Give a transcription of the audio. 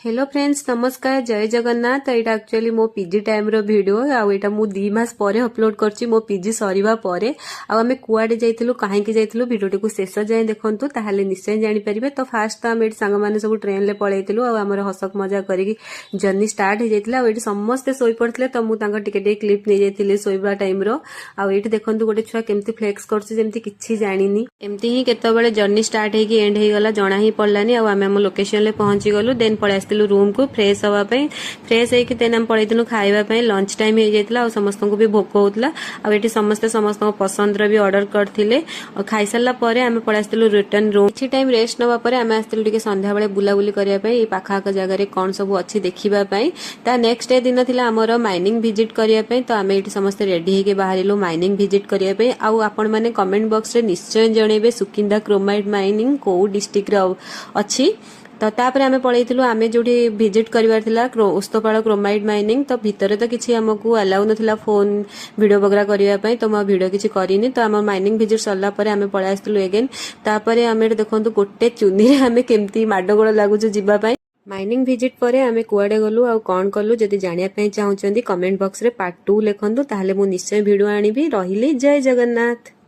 Hello friends नमस्कार जय जगन्नाथ एटा actually मो पीजी टाइम रो वीडियो आउटा मु 2 मास परे अपलोड करछि मो पीजी सरीबा परे आमे कुआडे जाइथिलु काहे के जाइथिलु वीडियो को शेष जाय देखंतु ताहाले निश्चय जानि परिबे। तो फास्ट तो आमे संग माने सब ट्रेन ले पळैथिलु आ हमर हसक मजा करी जर्नी स्टार्ट हो जाइतिला आ एटी समस्त सोई पड़थिले तो मु तांका टिके क्लिप नै जाइथिले सोइबा टाइम रो आ एटी देखंतु गोटे छुआ केमती फ्लेक्स करछि जेमती किछि जानिनी एमती ही केतबेले जर्नी स्टार्ट हे की एंड हे गला जणा ही पड़लानी आ आमे हम लोकेशन ले पहुंची गलु देन पळे रूम को फ्रेश हवा फ्रेश होइक देन हम पळैतिलु खाइबा लंच टाइम हो जाइतिला समस्त को भी भोक होतला आठी समस्त पसंद रो भी ऑर्डर करथिले और खाइ सारला परे आमे पळास्तिलु रिटर्न रूम କିଛି टाइम रेस्ट नवा परे आमे आस्तिलु टिके संध्या बेले बुलाबुली करिया पई पाखाक जगह रे कोन सब अछि देखिबा पई ता नेक्स्ट डे दिन थिला हमर माइनिंग विजिट करिया पई तो आमे एठी समस्त रेडी हेके बाहरिलु माइनिंग विजिट करिया पई आउ आपण माने कमेंट बॉक्स रे निश्चय जणेबे सुकिंदा क्रोमाइट माइनिंग को डिस्ट्रिक्ट रे अछि। तो तापर आमे पळैतिलु आमे जोठी विजिट करिवार थिला उस्तपाळ क्रोमाइट माइनिंग तो भितरे तो किछि हमकु अलाउ नथिला फोन वीडियो वगैरह करिया पई तो म वीडियो किछि करिनी तो हम माइनिंग विजिट सरला परे आमे पळै आस्तिलु अगेन तापरे आमे देखंतु गोटे चुनी रे आमे केमती माडगोळ लागुछु जिबा पई माइनिंग विजिट परे आमे कुआडे गलु आ कोन कलु जदि जानिया पई चाहुचंदी कमेंट बॉक्स रे पार्ट 2 लेखंतु ताहाले मु निश्चय वीडियो आनिबी रहिले जय जगन्नाथ।